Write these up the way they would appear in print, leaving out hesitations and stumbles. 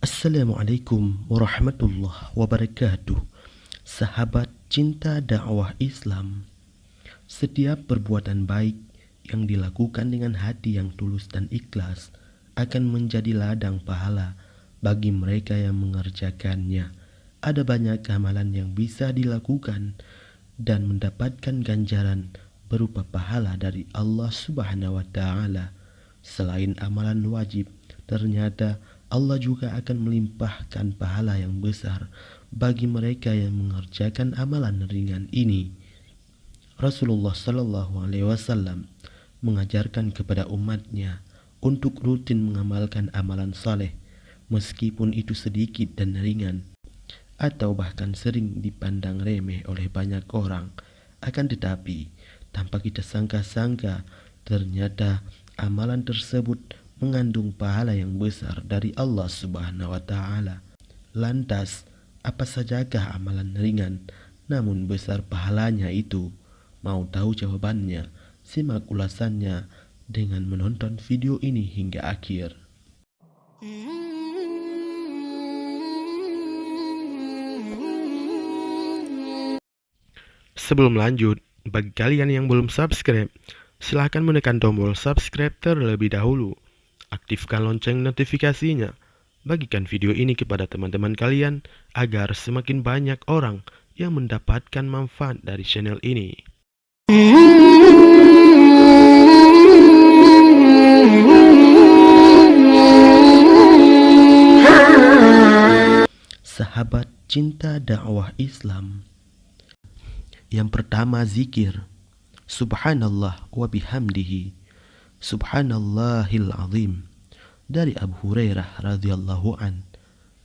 Assalamualaikum warahmatullahi wabarakatuh. Sahabat cinta dakwah Islam, setiap perbuatan baik yang dilakukan dengan hati yang tulus dan ikhlas akan menjadi ladang pahala bagi mereka yang mengerjakannya. Ada banyak amalan yang bisa dilakukan dan mendapatkan ganjaran berupa pahala dari Allah Subhanahu wa taala. Selain amalan wajib, ternyata Allah juga akan melimpahkan pahala yang besar bagi mereka yang mengerjakan amalan ringan ini. Rasulullah Shallallahu Alaihi Wasallam mengajarkan kepada umatnya untuk rutin mengamalkan amalan saleh, meskipun itu sedikit dan ringan, atau bahkan sering dipandang remeh oleh banyak orang. Akan tetapi, tanpa kita sangka-sangka, ternyata amalan tersebut mengandung pahala yang besar dari Allah Subhanahu wa taala. Lantas, apa sajakah amalan ringan namun besar pahalanya itu? Mau tahu jawabannya? Simak ulasannya dengan menonton video ini hingga akhir. Sebelum lanjut, bagi kalian yang belum subscribe, silahkan menekan tombol subscribe terlebih dahulu. Aktifkan lonceng notifikasinya. Bagikan video ini kepada teman-teman kalian agar semakin banyak orang yang mendapatkan manfaat dari channel ini. Sahabat cinta dakwah Islam, yang pertama zikir. Subhanallah wa bihamdihi, Subhanallahil azim. Dari Abu Hurairah radhiyallahu an,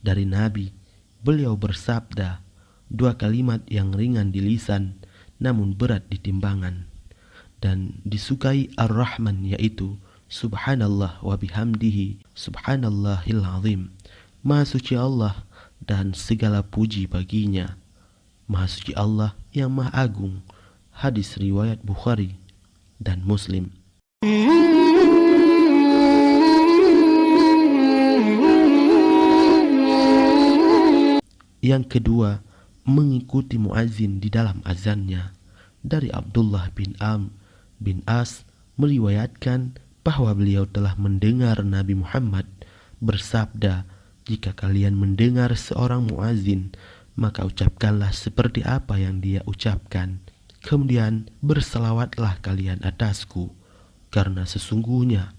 dari Nabi, beliau bersabda, dua kalimat yang ringan di lisan namun berat di timbangan dan disukai Ar-Rahman, yaitu Subhanallah wa bihamdihi, Subhanallahil azim. Maha suci Allah dan segala puji baginya. Maha suci Allah yang maha agung. Hadis riwayat Bukhari dan Muslim. Yang kedua, mengikuti muazin di dalam azannya. Dari Abdullah bin Amr bin As meriwayatkan bahwa beliau telah mendengar Nabi Muhammad bersabda, jika kalian mendengar seorang muazin, maka ucapkanlah seperti apa yang dia ucapkan. Kemudian berselawatlah kalian atasku, karena sesungguhnya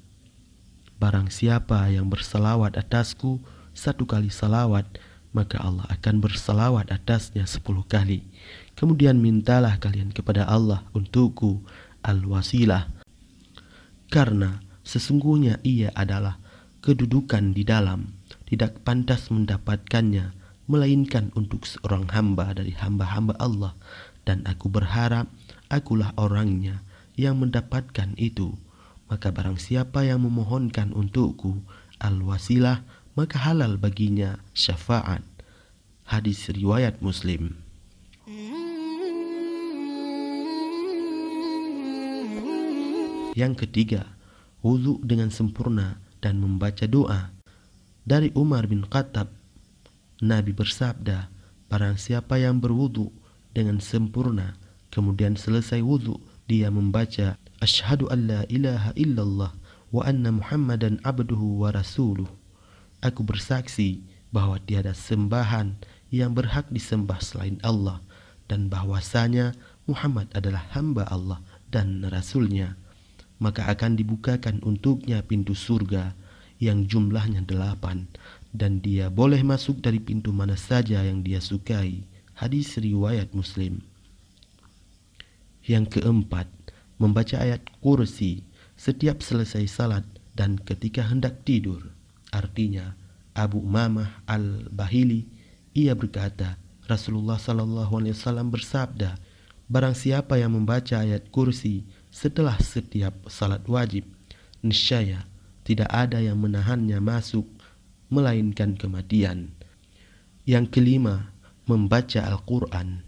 barang siapa yang berselawat atasku 1 kali salawat, maka Allah akan berselawat atasnya 10 kali. Kemudian mintalah kalian kepada Allah untukku al-wasilah, karena sesungguhnya ia adalah kedudukan di dalam, tidak pantas mendapatkannya melainkan untuk seorang hamba dari hamba-hamba Allah, dan aku berharap akulah orangnya yang mendapatkan itu. Maka barang siapa yang memohonkan untukku al-wasilah, maka halal baginya syafaat. Hadis riwayat Muslim. Yang ketiga, wudu dengan sempurna dan membaca doa. Dari Umar bin Khattab, Nabi bersabda, barang siapa yang berwudu dengan sempurna, kemudian selesai wudu, dia membaca Asyhadu an la ilaha illallah wa anna Muhammadan abduhu wa rasuluh. Aku bersaksi bahwa tiada sembahan yang berhak disembah selain Allah, dan bahwasanya Muhammad adalah hamba Allah dan Rasulnya. Maka akan dibukakan untuknya pintu surga yang jumlahnya 8, dan dia boleh masuk dari pintu mana saja yang dia sukai. Hadis riwayat Muslim. Yang keempat, membaca ayat kursi setiap selesai salat dan ketika hendak tidur. Artinya, Abu Umamah al-Bahili, ia berkata, Rasulullah SAW bersabda, barang siapa yang membaca ayat kursi setelah setiap salat wajib, niscaya tidak ada yang menahannya masuk melainkan kematian. Yang kelima, membaca Al-Quran.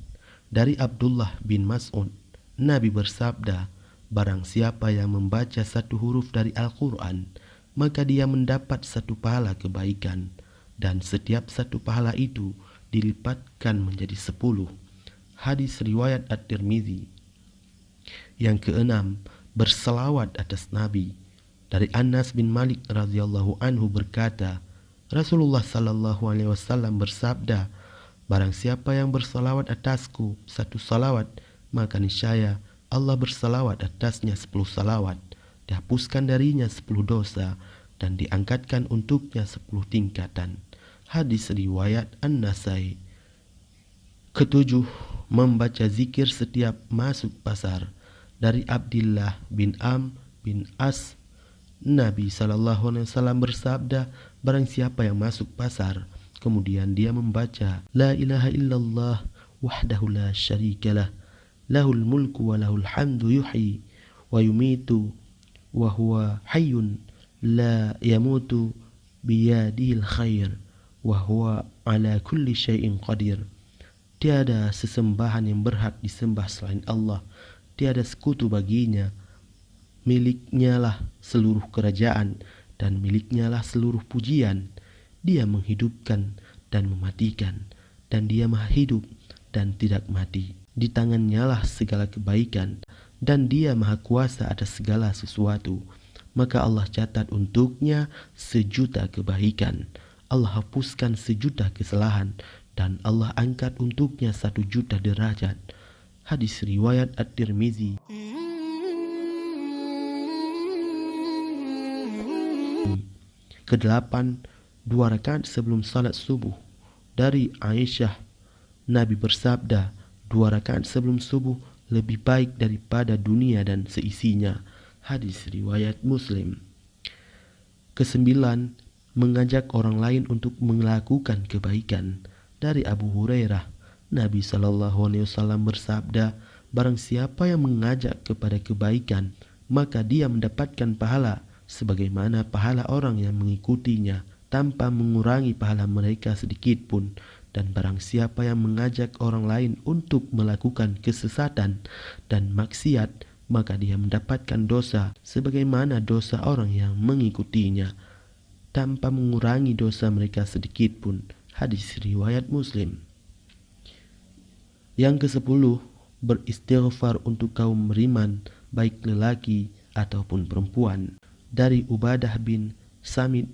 Dari Abdullah bin Mas'ud, Nabi bersabda, barang siapa yang membaca satu huruf dari Al-Quran, maka dia mendapat satu pahala kebaikan, dan setiap satu pahala itu dilipatkan menjadi 10. Hadis riwayat At-Tirmidzi. Yang keenam, berselawat atas Nabi. Dari Anas bin Malik radhiyallahu anhu berkata, Rasulullah sallallahu alaihi wasallam bersabda, barang siapa yang bersalawat atasku satu salawat, maka niscaya Allah bersalawat atasnya 10 salawat, dihapuskan darinya 10 dosa, dan diangkatkan untuknya 10 tingkatan. Hadis riwayat An-Nasai. Ketujuh, membaca zikir setiap masuk pasar. Dari Abdullah bin Am bin As, Nabi SAW bersabda, barang siapa yang masuk pasar, kemudian dia membaca La ilaha illallah wahdahu la syarikalah, lahul mulku wa lahul hamdu yuhyi wa yumitu wa huwa hayyun la yamutu biyadihil khair wa huwa ala kulli syai'in qadir. Tiada sesembahan yang berhak disembah selain Allah, tiada sekutu baginya. Miliknya lah seluruh kerajaan, dan miliknya lah seluruh pujian. Dia menghidupkan dan mematikan, dan dia maha hidup dan tidak mati. Di tangannya lah segala kebaikan, dan dia maha kuasa atas segala sesuatu. Maka Allah catat untuknya 1.000.000 kebaikan. Allah hapuskan 1.000.000 kesalahan, dan Allah angkat untuknya 1.000.000 derajat. Hadis riwayat At-Tirmidzi. Kedelapan, 2 rakaat sebelum salat subuh. Dari Aisyah, Nabi bersabda, 2 rakaat sebelum subuh lebih baik daripada dunia dan seisinya. Hadis riwayat Muslim. Kesembilan, mengajak orang lain untuk melakukan kebaikan. Dari Abu Hurairah, Nabi SAW bersabda, barang siapa yang mengajak kepada kebaikan, maka dia mendapatkan pahala sebagaimana pahala orang yang mengikutinya, tanpa mengurangi pahala mereka sedikit pun. Dan barang siapa yang mengajak orang lain untuk melakukan kesesatan dan maksiat, maka dia mendapatkan dosa sebagaimana dosa orang yang mengikutinya, tanpa mengurangi dosa mereka sedikit pun. Hadis riwayat Muslim. Yang ke-10, beristighfar untuk kaum beriman, baik lelaki ataupun perempuan. Dari Ubadah bin Samit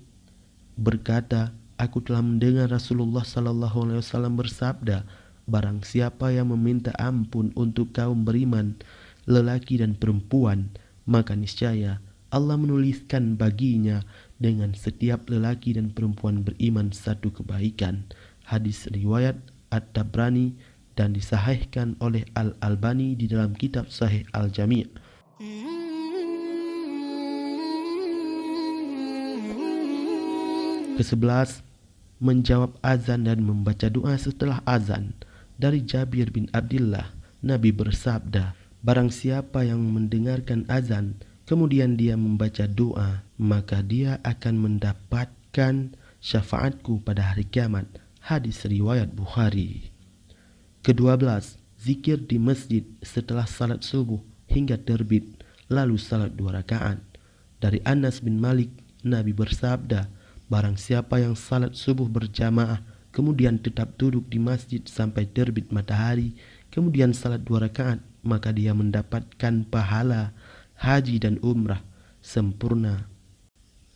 berkata, aku telah mendengar Rasulullah SAW bersabda, barang siapa yang meminta ampun untuk kaum beriman, lelaki dan perempuan, maka niscaya Allah menuliskan baginya dengan setiap lelaki dan perempuan beriman 1 kebaikan. Hadis riwayat At-Tabrani dan disahihkan oleh Al-Albani di dalam kitab Sahih Al-Jami'. Ke-11, menjawab azan dan membaca doa setelah azan. Dari Jabir bin Abdullah, Nabi bersabda, barang siapa yang mendengarkan azan, kemudian dia membaca doa, maka dia akan mendapatkan syafaatku pada hari kiamat. Hadis riwayat Bukhari. Ke-12, zikir di masjid setelah salat subuh hingga terbit, lalu salat 2 rakaat. Dari Anas bin Malik, Nabi bersabda, barang siapa yang salat subuh berjamaah, kemudian tetap duduk di masjid sampai terbit matahari, kemudian salat 2 rakaat, maka dia mendapatkan pahala haji dan umrah sempurna.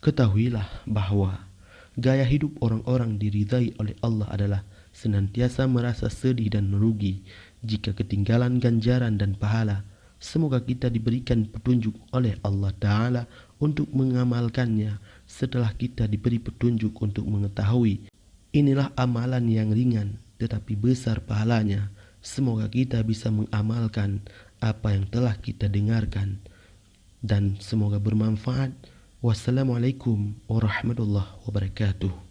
Ketahuilah bahwa gaya hidup orang-orang diridai oleh Allah adalah senantiasa merasa sedih dan merugi jika ketinggalan ganjaran dan pahala. Semoga kita diberikan petunjuk oleh Allah Ta'ala untuk mengamalkannya setelah kita diberi petunjuk untuk mengetahui. Inilah amalan yang ringan tetapi besar pahalanya. Semoga kita bisa mengamalkan apa yang telah kita dengarkan dan semoga bermanfaat. Wassalamualaikum warahmatullahi wabarakatuh.